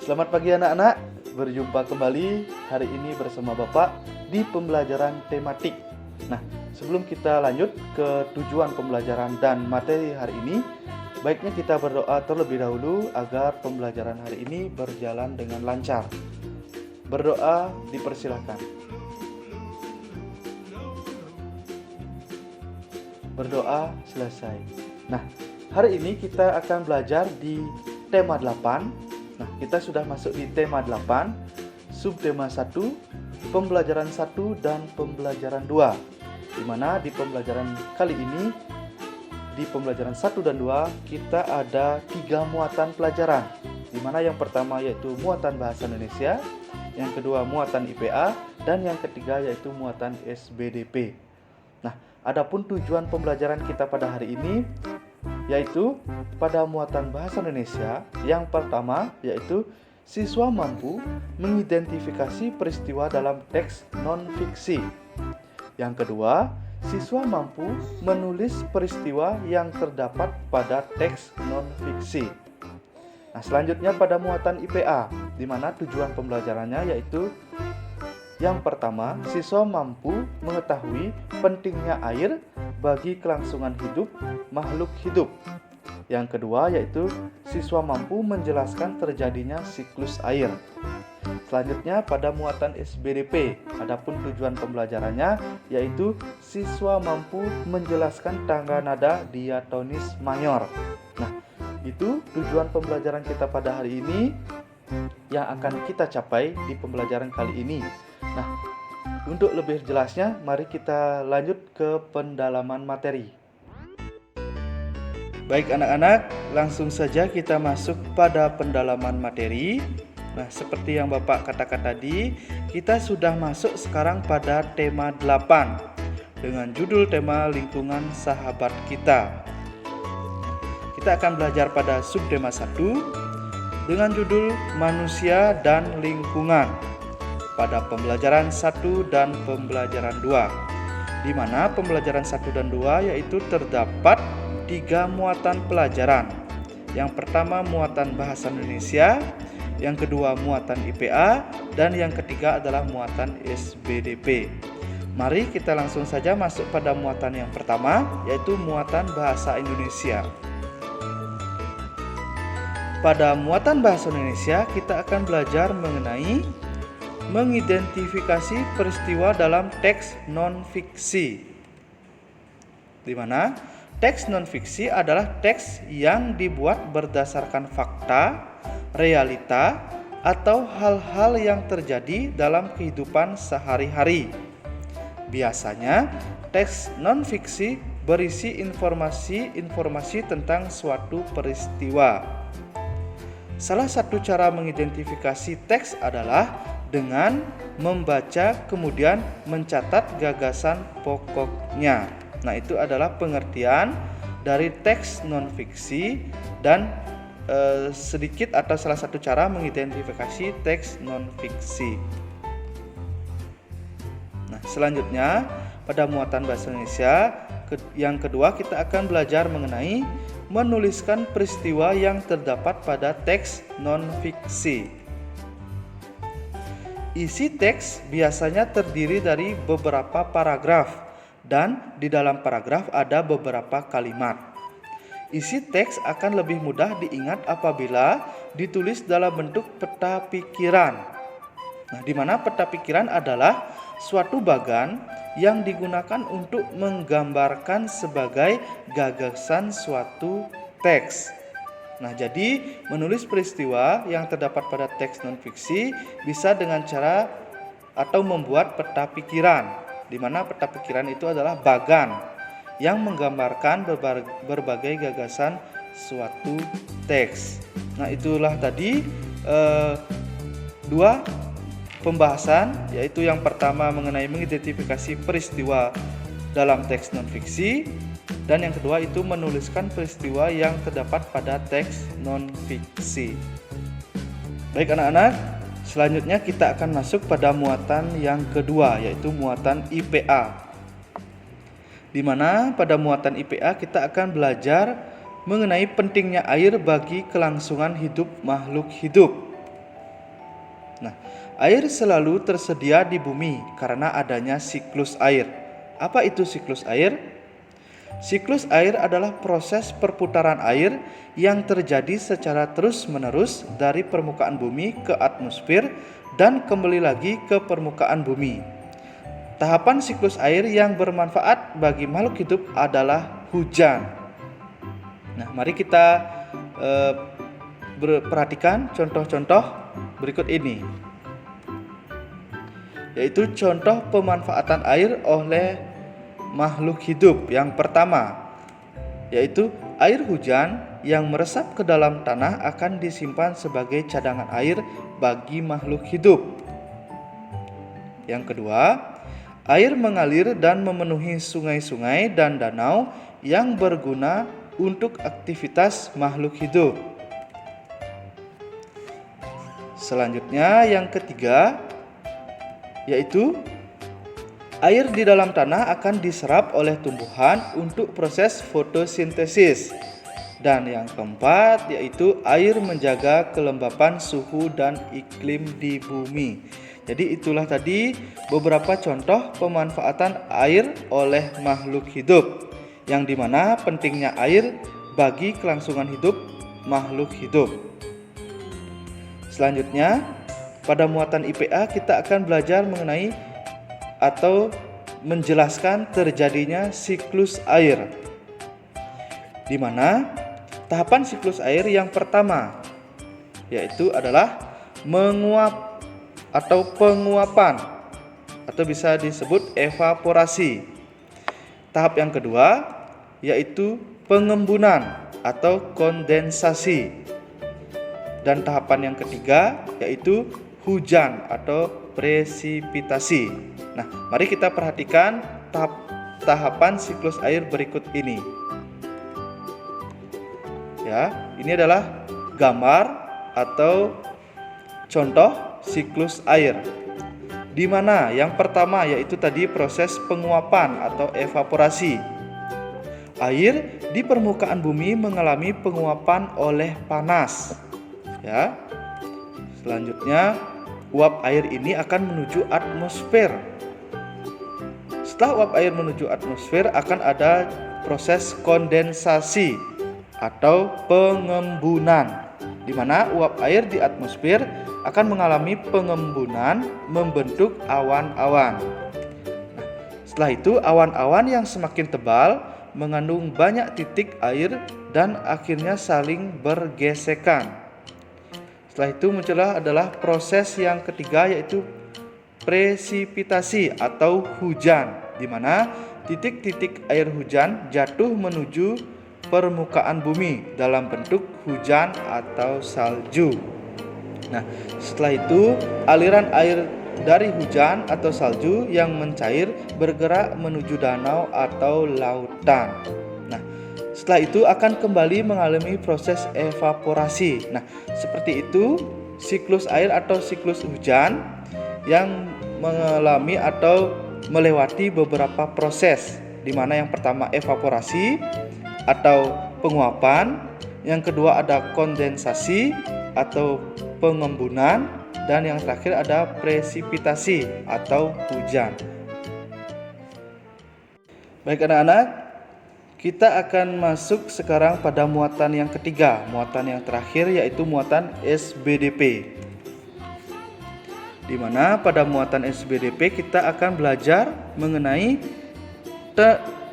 Selamat pagi anak-anak, berjumpa kembali hari ini bersama Bapak di pembelajaran tematik. Nah, sebelum kita lanjut ke tujuan pembelajaran dan materi hari ini, baiknya kita berdoa terlebih dahulu agar pembelajaran hari ini berjalan dengan lancar. Berdoa dipersilakan. Berdoa selesai. Nah, hari ini kita akan belajar di tema 8. Nah, kita sudah masuk di tema 8, subtema 1, pembelajaran 1 dan pembelajaran 2. Di mana di pembelajaran kali ini, di pembelajaran 1 dan 2, kita ada 3 muatan pelajaran. Di mana yang pertama yaitu muatan bahasa Indonesia, yang kedua muatan IPA, dan yang ketiga yaitu muatan SBDP. Nah, adapun tujuan pembelajaran kita pada hari ini yaitu pada muatan bahasa Indonesia, yang pertama yaitu siswa mampu mengidentifikasi peristiwa dalam teks non-fiksi. Yang kedua, siswa mampu menulis peristiwa yang terdapat pada teks non-fiksi. Nah, selanjutnya pada muatan IPA, di mana tujuan pembelajarannya yaitu yang pertama, siswa mampu mengetahui pentingnya air bagi kelangsungan hidup makhluk hidup. Yang kedua yaitu siswa mampu menjelaskan terjadinya siklus air. Selanjutnya pada muatan SBDP, adapun tujuan pembelajarannya yaitu siswa mampu menjelaskan tangga nada diatonis mayor. Nah, itu tujuan pembelajaran kita pada hari ini yang akan kita capai di pembelajaran kali ini. Nah, untuk lebih jelasnya, mari kita lanjut ke pendalaman materi. Baik anak-anak, langsung saja kita masuk pada pendalaman materi. Nah, seperti yang Bapak katakan tadi, kita sudah masuk sekarang pada tema 8 dengan judul tema lingkungan sahabat kita. Kita akan belajar pada subtema 1 dengan judul manusia dan lingkungan pada pembelajaran 1 dan pembelajaran 2, di mana pembelajaran 1 dan 2 yaitu terdapat 3 muatan pelajaran. Yang pertama muatan bahasa Indonesia, yang kedua muatan IPA, dan yang ketiga adalah muatan SBDP. Mari kita langsung saja masuk pada muatan yang pertama, yaitu muatan bahasa Indonesia. Pada muatan bahasa Indonesia, kita akan belajar mengenai mengidentifikasi peristiwa dalam teks non-fiksi. Di mana teks non-fiksi adalah teks yang dibuat berdasarkan fakta, realita, atau hal-hal yang terjadi dalam kehidupan sehari-hari. Biasanya, teks non-fiksi berisi informasi tentang suatu peristiwa. Salah satu cara mengidentifikasi teks adalah dengan membaca kemudian mencatat gagasan pokoknya. Nah, itu adalah pengertian dari teks non-fiksi dan sedikit atau salah satu cara mengidentifikasi teks non-fiksi. Nah, selanjutnya pada muatan bahasa Indonesia yang kedua kita akan belajar mengenai menuliskan peristiwa yang terdapat pada teks non-fiksi. Isi teks biasanya terdiri dari beberapa paragraf dan di dalam paragraf ada beberapa kalimat. Isi teks akan lebih mudah diingat apabila ditulis dalam bentuk peta pikiran. Nah, di mana peta pikiran adalah suatu bagan yang digunakan untuk menggambarkan sebagai gagasan suatu teks. Nah, jadi menulis peristiwa yang terdapat pada teks non-fiksi bisa dengan cara atau membuat peta pikiran, di mana peta pikiran itu adalah bagan yang menggambarkan berbagai gagasan suatu teks. Nah, itulah tadi dua pembahasan, yaitu yang pertama mengenai mengidentifikasi peristiwa dalam teks non-fiksi, dan yang kedua itu menuliskan peristiwa yang terdapat pada teks non-fiksi. Baik anak-anak, selanjutnya kita akan masuk pada muatan yang kedua, yaitu muatan IPA. Di mana pada muatan IPA kita akan belajar mengenai pentingnya air bagi kelangsungan hidup makhluk hidup. Nah, air selalu tersedia di bumi karena adanya siklus air. Apa itu siklus air? Siklus air adalah proses perputaran air yang terjadi secara terus-menerus dari permukaan bumi ke atmosfer dan kembali lagi ke permukaan bumi. Tahapan siklus air yang bermanfaat bagi makhluk hidup adalah hujan. Nah, mari kita perhatikan contoh-contoh berikut ini, yaitu contoh pemanfaatan air oleh makhluk hidup. Yang pertama, yaitu air hujan yang meresap ke dalam tanah akan disimpan sebagai cadangan air bagi makhluk hidup. Yang kedua, air mengalir dan memenuhi sungai-sungai dan danau yang berguna untuk aktivitas makhluk hidup. Selanjutnya, yang ketiga, yaitu air di dalam tanah akan diserap oleh tumbuhan untuk proses fotosintesis. Dan yang keempat, yaitu air menjaga kelembapan suhu dan iklim di bumi. Jadi itulah tadi beberapa contoh pemanfaatan air oleh makhluk hidup, yang dimana pentingnya air bagi kelangsungan hidup makhluk hidup. Selanjutnya, pada muatan IPA kita akan belajar mengenai atau menjelaskan terjadinya siklus air, di mana tahapan siklus air yang pertama yaitu adalah menguap atau penguapan, atau bisa disebut evaporasi. Tahap yang kedua yaitu pengembunan atau kondensasi. Dan tahapan yang ketiga yaitu hujan atau presipitasi. Nah, mari kita perhatikan tahapan siklus air berikut ini. Ya, ini adalah gambar atau contoh siklus air, di mana yang pertama yaitu tadi proses penguapan atau evaporasi. Air di permukaan bumi mengalami penguapan oleh panas. Ya. Selanjutnya, uap air ini akan menuju atmosfer. Setelah uap air menuju atmosfer akan ada proses kondensasi atau pengembunan, di mana uap air di atmosfer akan mengalami pengembunan membentuk awan-awan. Nah, setelah itu awan-awan yang semakin tebal mengandung banyak titik air dan akhirnya saling bergesekan. Setelah itu muncullah adalah proses yang ketiga yaitu presipitasi atau hujan, di mana titik-titik air hujan jatuh menuju permukaan bumi dalam bentuk hujan atau salju. Nah, setelah itu aliran air dari hujan atau salju yang mencair bergerak menuju danau atau lautan. Nah, setelah itu akan kembali mengalami proses evaporasi. Nah, seperti itu siklus air atau siklus hujan yang mengalami atau melewati beberapa proses, di mana yang pertama evaporasi atau penguapan, yang kedua ada kondensasi atau pengembunan, dan yang terakhir ada presipitasi atau hujan. Baik anak-anak, kita akan masuk sekarang pada muatan yang ketiga, muatan yang terakhir yaitu muatan SBDP. Di mana pada muatan SBDP kita akan belajar mengenai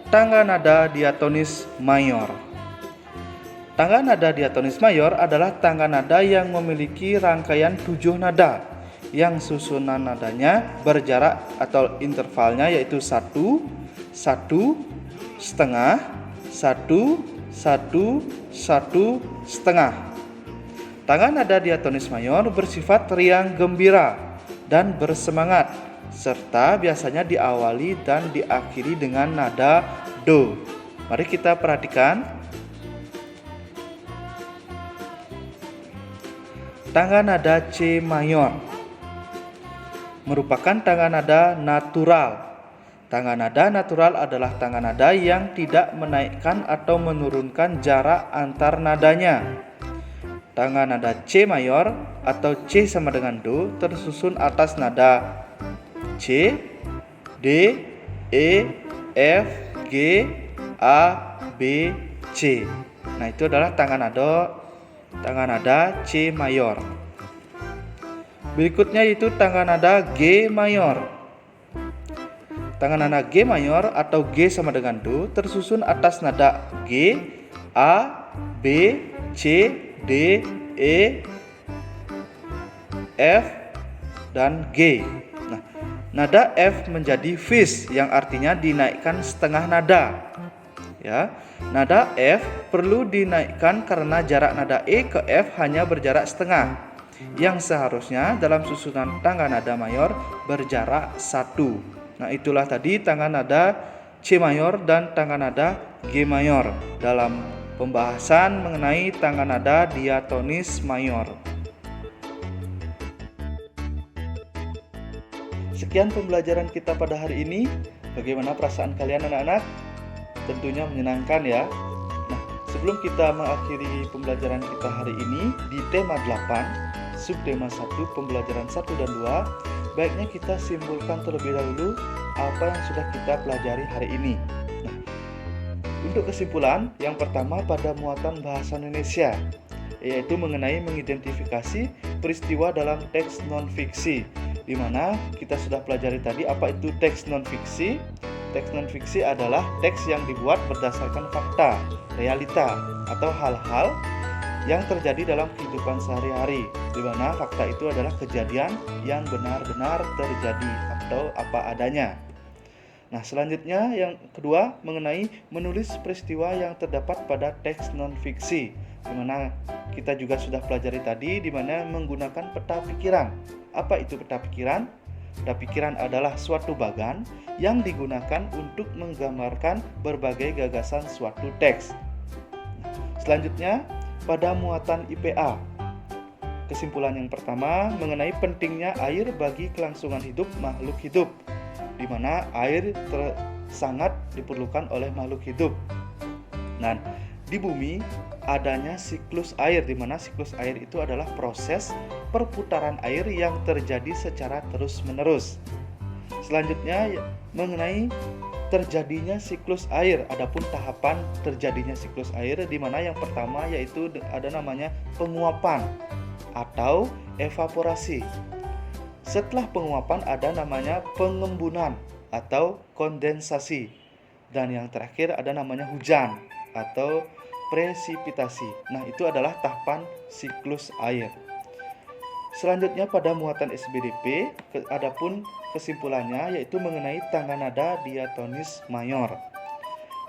tangga nada diatonis mayor. Tangga nada diatonis mayor adalah tangga nada yang memiliki rangkaian 7 nada yang susunan nadanya berjarak atau intervalnya yaitu 1, 1, setengah, 1, 1, 1, setengah. Tangga nada diatonis mayor bersifat riang gembira dan bersemangat, serta biasanya diawali dan diakhiri dengan nada do. Mari kita perhatikan. Tangga nada C mayor merupakan tangga nada natural. Tangga nada natural adalah tangga nada yang tidak menaikkan atau menurunkan jarak antar nadanya. tangan nada C mayor atau C sama dengan Do tersusun atas nada C, D, E, F, G, A, B, C. Nah, itu adalah tangan nada C mayor. Berikutnya itu tangan nada G mayor. Tangan nada G mayor atau G sama dengan Do tersusun atas nada G, A, B, C, D, E, F, dan G. Nah, nada F menjadi vis yang artinya dinaikkan setengah nada. Ya, nada F perlu dinaikkan karena jarak nada E ke F hanya berjarak setengah, yang seharusnya dalam susunan tangan nada mayor berjarak 1. Nah, itulah tadi tangan nada C mayor dan tangan nada G mayor dalam pembahasan mengenai tangan nada diatonis mayor. Sekian pembelajaran kita pada hari ini. Bagaimana perasaan kalian anak-anak? Tentunya menyenangkan ya. Nah, sebelum kita mengakhiri pembelajaran kita hari ini di tema 8, subtema 1, pembelajaran 1 dan 2, baiknya kita simpulkan terlebih dahulu apa yang sudah kita pelajari hari ini. Nah, untuk kesimpulan, yang pertama pada muatan bahasa Indonesia, yaitu mengenai mengidentifikasi peristiwa dalam teks non-fiksi, di mana kita sudah pelajari tadi apa itu teks non-fiksi. Teks non-fiksi adalah teks yang dibuat berdasarkan fakta, realita, atau hal-hal yang terjadi dalam kehidupan sehari-hari, di mana fakta itu adalah kejadian yang benar-benar terjadi atau apa adanya. Nah, selanjutnya yang kedua mengenai menulis peristiwa yang terdapat pada teks non-fiksi, di mana kita juga sudah pelajari tadi, di mana menggunakan peta pikiran. Apa itu peta pikiran? Peta pikiran adalah suatu bagan yang digunakan untuk menggambarkan berbagai gagasan suatu teks. Selanjutnya pada muatan IPA, kesimpulan yang pertama mengenai pentingnya air bagi kelangsungan hidup makhluk hidup, di mana air sangat diperlukan oleh makhluk hidup. Nah, di bumi adanya siklus air, di mana siklus air itu adalah proses perputaran air yang terjadi secara terus-menerus. Selanjutnya mengenai terjadinya siklus air, adapun tahapan terjadinya siklus air, di mana yang pertama yaitu ada namanya penguapan atau evaporasi. Setelah penguapan ada namanya pengembunan atau kondensasi, dan yang terakhir ada namanya hujan atau presipitasi. Nah, itu adalah tahapan siklus air. Selanjutnya pada muatan SBDP, adapun kesimpulannya yaitu mengenai tangan nada diatonis mayor,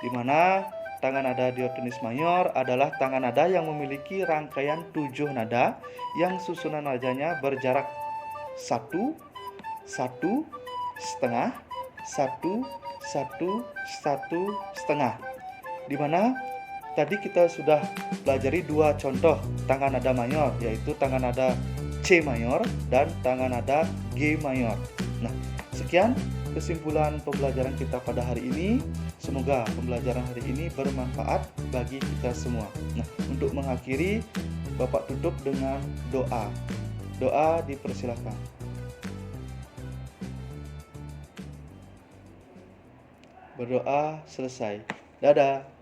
di mana tangan nada diatonis mayor adalah tangan nada yang memiliki rangkaian 7 nada yang susunan nadanya berjarak 1, 1, setengah, 1, 1, 1, setengah, di mana tadi kita sudah pelajari 2 contoh tangan nada mayor, yaitu tangan nada C mayor dan tangan nada G mayor. Nah, sekian kesimpulan pembelajaran kita pada hari ini. Semoga pembelajaran hari ini bermanfaat bagi kita semua. Nah, untuk mengakhiri, Bapak tutup dengan doa. Doa dipersilakan. Berdoa selesai. Dadah.